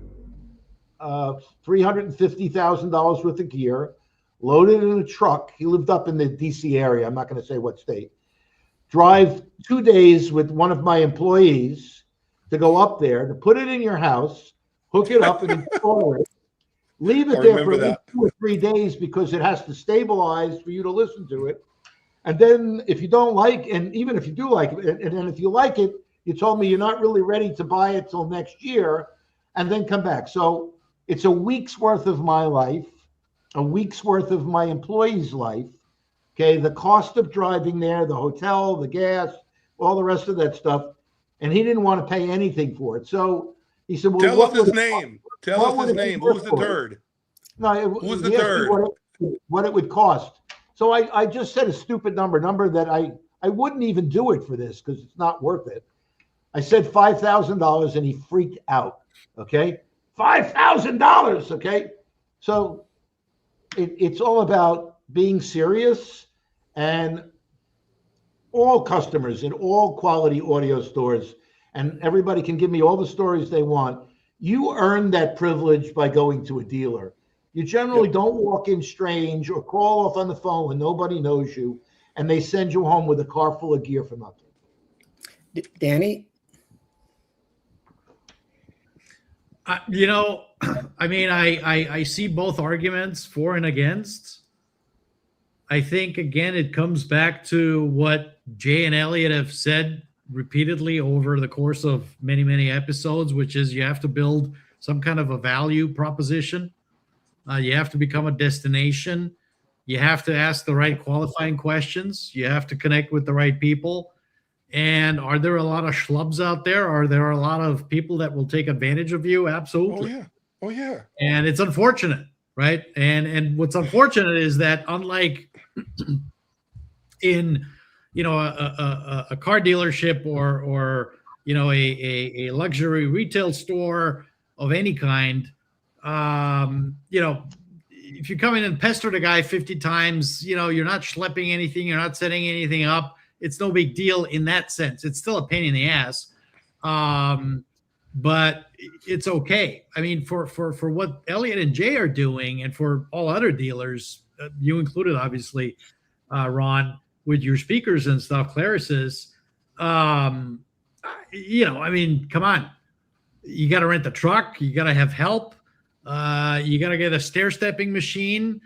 $350,000 worth of gear, load it in a truck. He lived up in the DC area. I'm not going to say what state. Drive 2 days with one of my employees to go up there, to put it in your house, hook it up and install it, leave it there for 2 or 3 days because it has to stabilize for you to listen to it. And then if you don't like, and even if you do like it, and then if you like it, you told me you're not really ready to buy it till next year, and then come back. So it's a week's worth of my life, a week's worth of my employee's life. Okay, the cost of driving there, the hotel, the gas, all the rest of that stuff. And he didn't want to pay anything for it. So he said, well, tell us his name. Tell us his name. Who's the third? No, who's the third? What it would cost. So I just said a stupid number that I wouldn't even do it for this because it's not worth it. I said $5,000 and he freaked out. Okay, $5,000. Okay, so it's all about being serious, and all customers in all quality audio stores, and everybody can give me all the stories they want. You earn that privilege by going to a dealer. You generally don't walk in strange or call off on the phone when nobody knows you, and they send you home with a car full of gear for nothing. Danny? I see both arguments for and against. I think, again, it comes back to what Jay and Elliot have said repeatedly over the course of many, many episodes, which is you have to build some kind of a value proposition. You have to become a destination. You have to ask the right qualifying questions. You have to connect with the right people. And are there a lot of schlubs out there? Are there a lot of people that will take advantage of you? Absolutely. Oh, yeah. And it's unfortunate, right? And what's unfortunate is that unlike in, a car dealership or a luxury retail store of any kind, if you come in and pester the guy 50 times, you're not schlepping anything, you're not setting anything up. It's no big deal in that sense. It's still a pain in the ass. But it's okay. I mean, for what Elliot and Jay are doing, and for all other dealers, you included, obviously, Ron, with your speakers and stuff, Clarisys, come on. You got to rent the truck. You got to have help. You got to get a stair-stepping machine.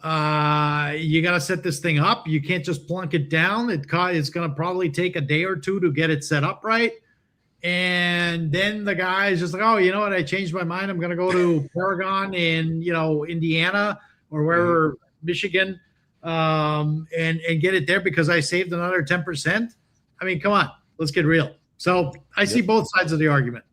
You got to set this thing up. You can't just plunk it down. It's going to probably take a day or two to get it set up right. And then the guy is just like, oh, you know what? I changed my mind. I'm going to go to Paragon in, Indiana or wherever, Michigan, and get it there because I saved another 10%. I mean, come on, let's get real. So I see both sides of the argument.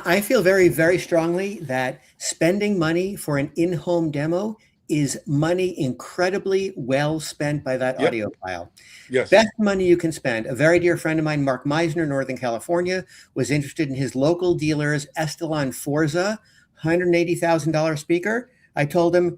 I feel very, very strongly that spending money for an in-home demo is money incredibly well spent by that audiophile. Yes. Best money you can spend. A very dear friend of mine, Mark Meisner, Northern California, was interested in his local dealer's Estelon Forza, $180,000 speaker. I told him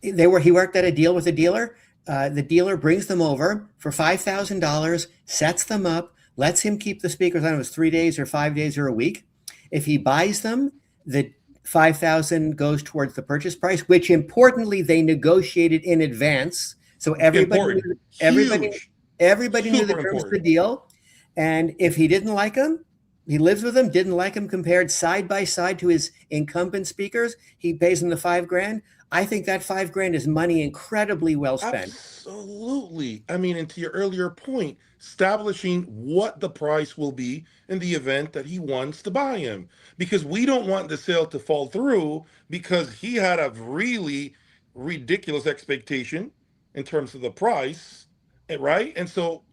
he worked at a deal with a dealer. The dealer brings them over for $5,000, sets them up, lets him keep the speakers. I don't know if it's 3 days or 5 days or a week. If he buys them, the $5,000 goes towards the purchase price, which importantly they negotiated in advance. So everybody knew the terms of the deal. And if he didn't like them, he lives with them, didn't like them compared side by side to his incumbent speakers, he pays him the $5,000. I think that $5,000 is money incredibly well spent. Absolutely. I mean, and to your earlier point, establishing what the price will be in the event that he wants to buy him, because we don't want the sale to fall through because he had a really ridiculous expectation in terms of the price, right? And so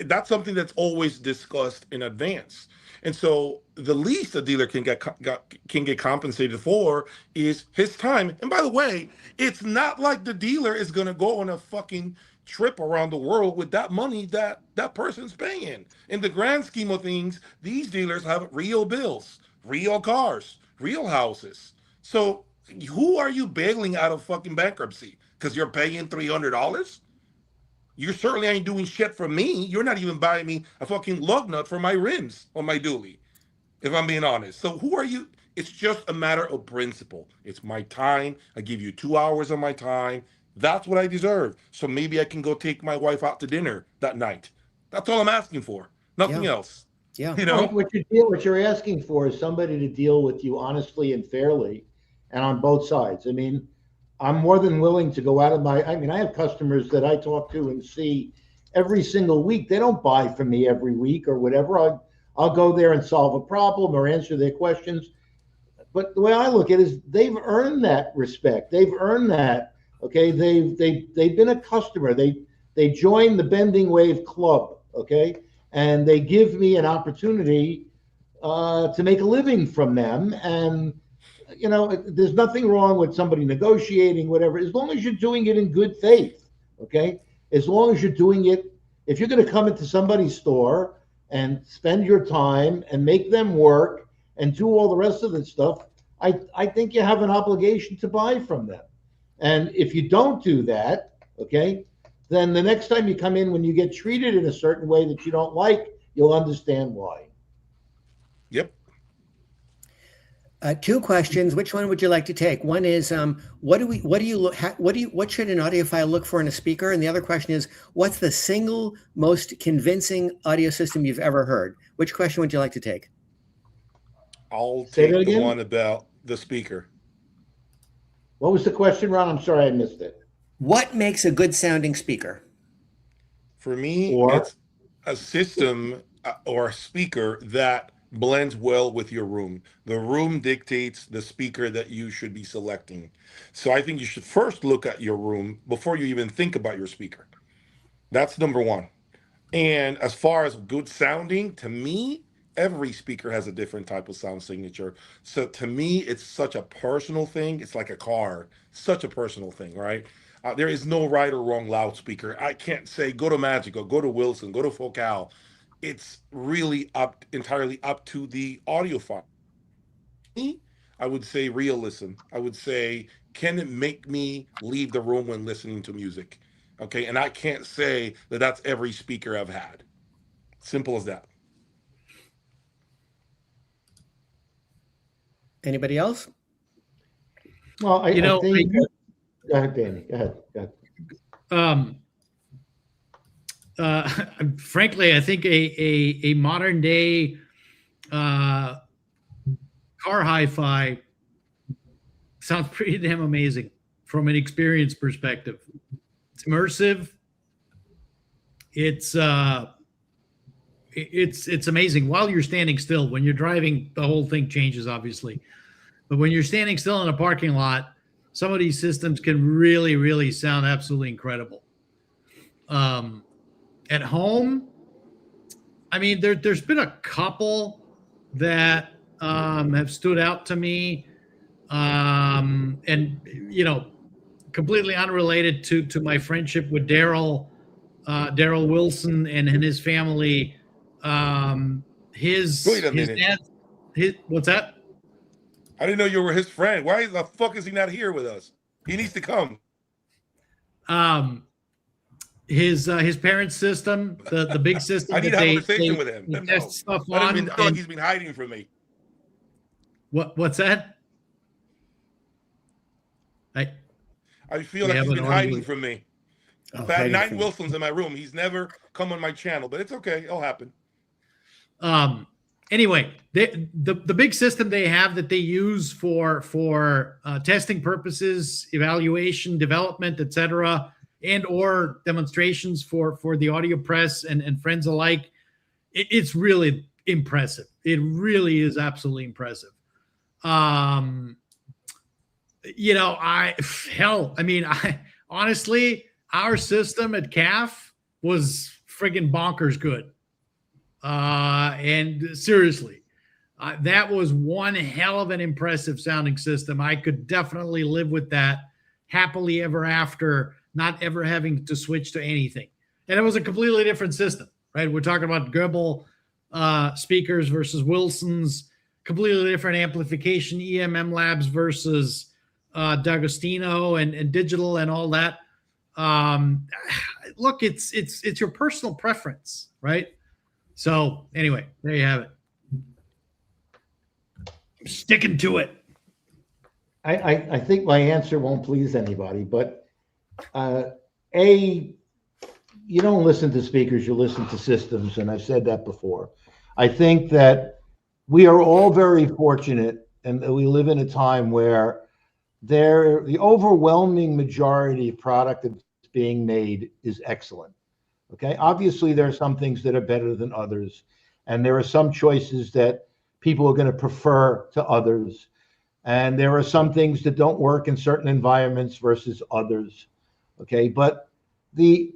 that's something that's always discussed in advance. And so the least a dealer can get compensated for is his time. And by the way, it's not like the dealer is going to go on a fucking trip around the world with that money that that person's paying. In the grand scheme of things, these dealers have real bills, real cars, real houses. So who are you bailing out of fucking bankruptcy? Because you're paying $300? You certainly ain't doing shit for me. You're not even buying me a fucking lug nut for my rims on my dually, if I'm being honest. So who are you? It's just a matter of principle. It's my time. I give you 2 hours of my time. That's what I deserve. So maybe I can go take my wife out to dinner that night. That's all I'm asking for. Nothing else. Yeah. You know? What you're asking for is somebody to deal with you honestly and fairly and on both sides. I mean, I'm more than willing to go out of I have customers that I talk to and see every single week. They don't buy from me every week or whatever. I'll go there and solve a problem or answer their questions. But the way I look at it is they've earned that respect. They've earned that. Okay. They've been a customer. They joined the Bending Wave Club. Okay. And they give me an opportunity to make a living from them. And there's nothing wrong with somebody negotiating, whatever, as long as you're doing it in good faith. Okay. As long as you're doing it, if you're going to come into somebody's store and spend your time and make them work and do all the rest of the stuff, I think you have an obligation to buy from them. And if you don't do that, okay, then the next time you come in, when you get treated in a certain way that you don't like, you'll understand why. Yep. Two questions. Which one would you like to take? One is, what should an audiophile look for in a speaker? And the other question is, what's the single most convincing audio system you've ever heard? Which question would you like to take? I'll take the one about the speaker. What was the question, Ron? I'm sorry, I missed it. What makes a good sounding speaker? For me, it's a system or a speaker that blends well with your room. The room dictates the speaker that you should be selecting. So I think you should first look at your room before you even think about your speaker. That's number one. And as far as good sounding, to me, every speaker has a different type of sound signature. So to me, it's such a personal thing. It's like a car, such a personal thing, right? There is no right or wrong loudspeaker. I can't say go to Magical, go to Wilson, go to Focal. It's really entirely up to the audiophile. I would say realism. I would say, can it make me leave the room when listening to music? Okay, and I can't say that that's every speaker I've had. Simple as that. Anybody else? Well, I think. Go ahead, Danny. Go ahead. Frankly, I think a modern day car hi-fi sounds pretty damn amazing from an experience perspective. It's immersive. It's amazing while you're standing still. When you're driving, the whole thing changes, obviously. But when you're standing still in a parking lot, some of these systems can really, really sound absolutely incredible. At home, I mean, there's been a couple that have stood out to me, and completely unrelated to my friendship with Daryl Wilson and his family. Wait a minute. What's that? I didn't know you were his friend. Why the fuck is he not here with us? He needs to come. His parents' system, the big system. I need a conversation with him. No. Stuff on, like he's been hiding from me. What's that? I feel like he's been hiding from me. I've had 9 Wilsons in my room. He's never come on my channel, but it's okay. It'll happen. Anyway, the big system they have that they use for testing purposes, evaluation, development, etc., and or demonstrations for the audio press and friends alike, it's really impressive. It really is absolutely impressive. Honestly, our system at CAF was friggin' bonkers good. And seriously, that was one hell of an impressive sounding system. I could definitely live with that happily ever after, not ever having to switch to anything. And it was a completely different system, right? We're talking about Goebbels speakers versus Wilson's, completely different amplification, EMMLabs versus D'Agostino and digital and all that. Look, it's your personal preference, right? So anyway, there you have it. I'm sticking to it. I think my answer won't please anybody, but you don't listen to speakers, you listen to systems, and I've said that before. I think that we are all very fortunate, and we live in a time where the overwhelming majority of product that's being made is excellent. Okay, obviously there are some things that are better than others, and there are some choices that people are going to prefer to others, and there are some things that don't work in certain environments versus others. Okay, but the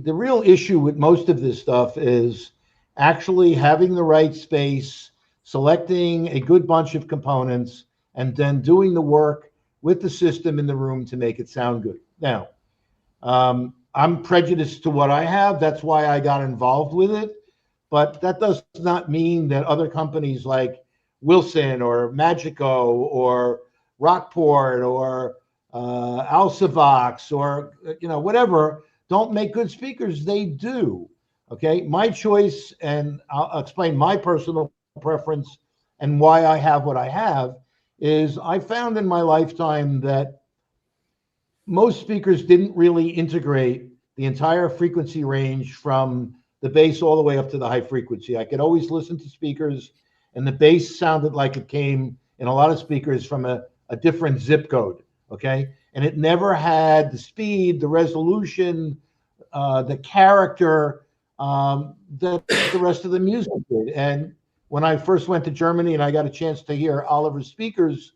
real issue with most of this stuff is actually having the right space, selecting a good bunch of components, and then doing the work with the system in the room to make it sound good. Now, I'm prejudiced to what I have. That's why I got involved with it. But that does not mean that other companies like Wilson or Magico or Rockport or Alsavox or whatever don't make good speakers. They do. Okay, my choice, and I'll explain my personal preference and why I have what I have, is I found in my lifetime that most speakers didn't really integrate the entire frequency range from the bass all the way up to the high frequency. I could always listen to speakers, and the bass sounded like it came in a lot of speakers from a different zip code, okay? And it never had the speed, the resolution, the character that the rest of the music did. And when I first went to Germany and I got a chance to hear Oliver's speakers,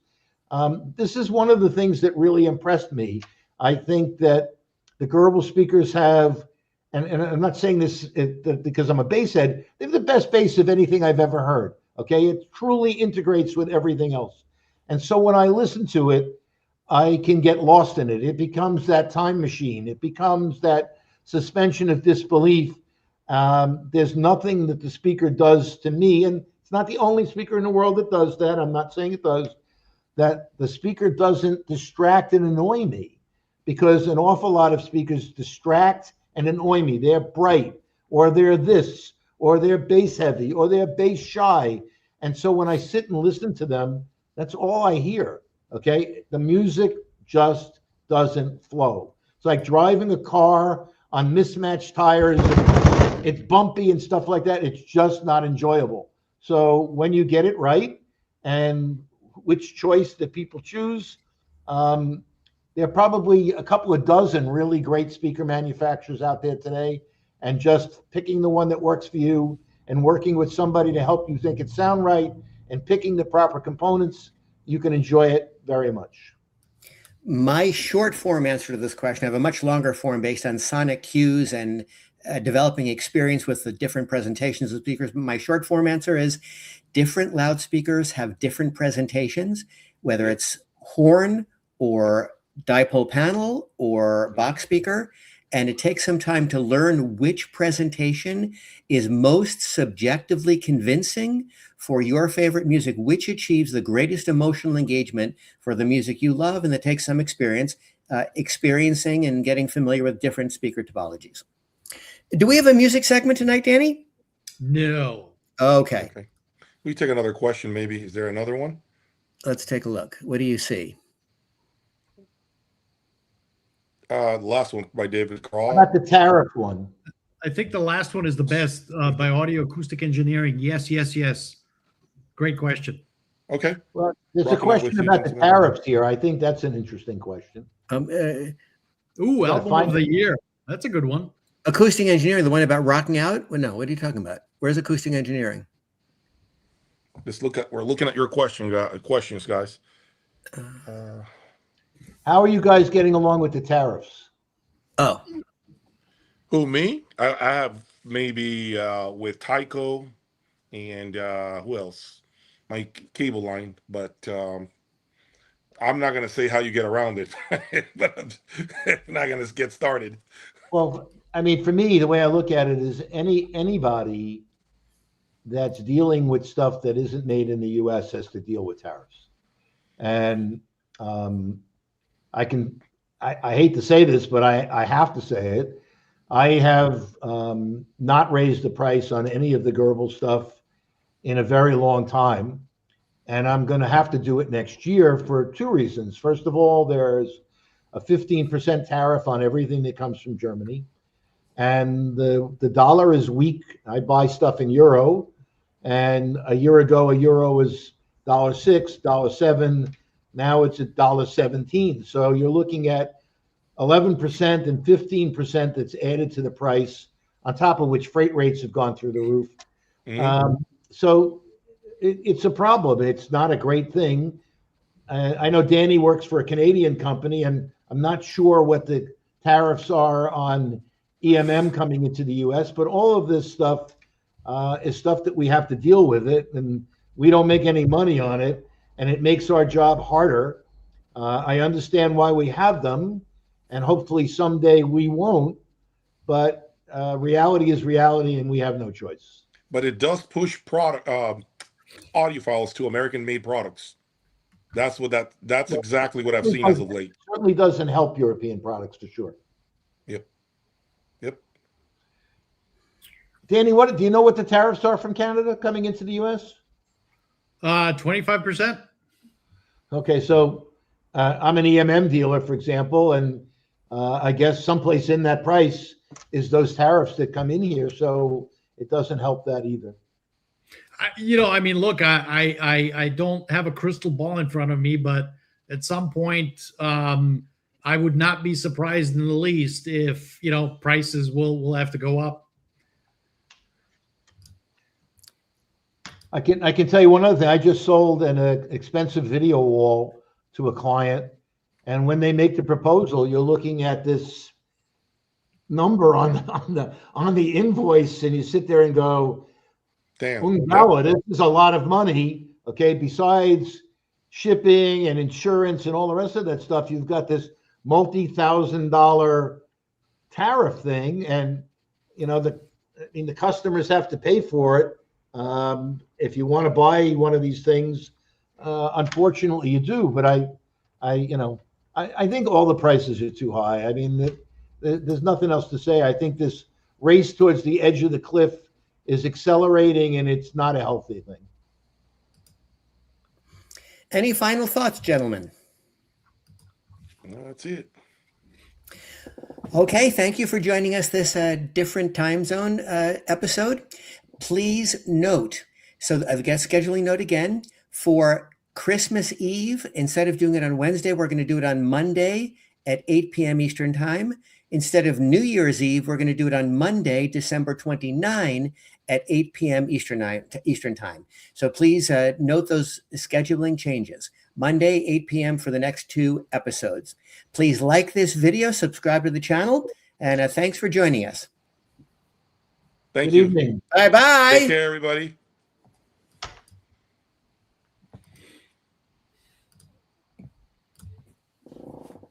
this is one of the things that really impressed me. I think that the Goebbels speakers have, and I'm not saying this because I'm a bass head, they have the best bass of anything I've ever heard. Okay, it truly integrates with everything else. And so when I listen to it, I can get lost in it. It becomes that time machine. It becomes that suspension of disbelief. There's nothing that the speaker does to me, and it's not the only speaker in the world that does that. I'm not saying it does, that the speaker doesn't distract and annoy me, because an awful lot of speakers distract and annoy me. They're bright, or they're this, or they're bass heavy, or they're bass shy. And so when I sit and listen to them, that's all I hear. Okay, the music just doesn't flow. It's like driving a car on mismatched tires. It's bumpy and stuff like that. It's just not enjoyable. So when you get it right, and which choice that people choose, there are probably a couple of dozen really great speaker manufacturers out there today, and just picking the one that works for you and working with somebody to help you think it sound right and picking the proper components, you can enjoy it very much. My short form answer to this question, I have a much longer form based on sonic cues and developing experience with the different presentations of speakers. But my short form answer is different loudspeakers have different presentations, whether it's horn or dipole panel or box speaker. And it takes some time to learn which presentation is most subjectively convincing for your favorite music, which achieves the greatest emotional engagement for the music you love. And it takes some experience, experiencing and getting familiar with different speaker topologies. Do we have a music segment tonight, Danny? No. Okay. We take another question, maybe. Is there another one? Let's take a look. What do you see? The last one by David Carl. How about the tariff one? I think the last one is the best, by Audio Acoustic Engineering. Yes, yes, yes. Great question. Okay. Well, there's a Rocking out question with you, about the gentlemen. tariffs here. I think that's an interesting question. Ooh, album find of the year. That's a good one. Acoustic engineering, the one about rocking out? Well, no, what are you talking about? Where's acoustic engineering? We're looking at your questions, guys. How are you guys getting along with the tariffs? Oh, Who, me? I have maybe with Tyco and who else? My cable line, but I'm not going to say how you get around it, but I'm not going to get started. Well, I mean, for me, the way I look at it is anybody that's dealing with stuff that isn't made in the U.S. has to deal with tariffs. And I hate to say this, but I have to say it. I have not raised the price on any of the Gerbil stuff in a very long time. And I'm going to have to do it next year for two reasons. First of all, there's a 15% tariff on everything that comes from Germany. And the dollar is weak. I buy stuff in euro. And a year ago, a euro was $1.06, $1.07. Now it's at $1.17. So you're looking at 11% and 15% that's added to the price, on top of which freight rates have gone through the roof. So it's a problem. It's not a great thing. I know Danny works for a Canadian company, and I'm not sure what the tariffs are on coming into the U.S., but all of this stuff is stuff that we have to deal with it, and we don't make any money on it, and it makes our job harder. I understand why we have them, and hopefully someday we won't, but reality is reality, and we have no choice. But it does push audiophiles to American-made products. That's exactly what I've seen as of late. It certainly doesn't help European products, for sure. Yep. Danny, do you know what the tariffs are from Canada coming into the U.S.? 25%. Okay, so I'm an EMM dealer, for example, and I guess someplace in that price is those tariffs that come in here, so it doesn't help that either. I mean, look, I don't have a crystal ball in front of me, but at some point, I would not be surprised in the least if, prices will have to go up. I can tell you one other thing. I just sold an expensive video wall to a client, and when they make the proposal, you're looking at this number on the invoice, and you sit there and go, "Damn, this is a lot of money." Okay, besides shipping and insurance and all the rest of that stuff, you've got this multi-$1,000 tariff thing, and the customers have to pay for it. If you want to buy one of these things, unfortunately you do. But I think all the prices are too high. I mean, there's nothing else to say. I think this race towards the edge of the cliff is accelerating, and it's not a healthy thing. Any final thoughts, gentlemen? No, that's it. Okay, thank you for joining us this different time zone episode. Please note, so I've got scheduling note again, for Christmas Eve, instead of doing it on Wednesday, we're going to do it on Monday at 8 p.m. Eastern Time. Instead of New Year's Eve, we're going to do it on Monday, December 29 at 8 p.m. Eastern Time. So please note those scheduling changes. Monday, 8 p.m. for the next two episodes. Please like this video, subscribe to the channel, and thanks for joining us. Thank you. Good evening. Bye-bye. Take care, everybody.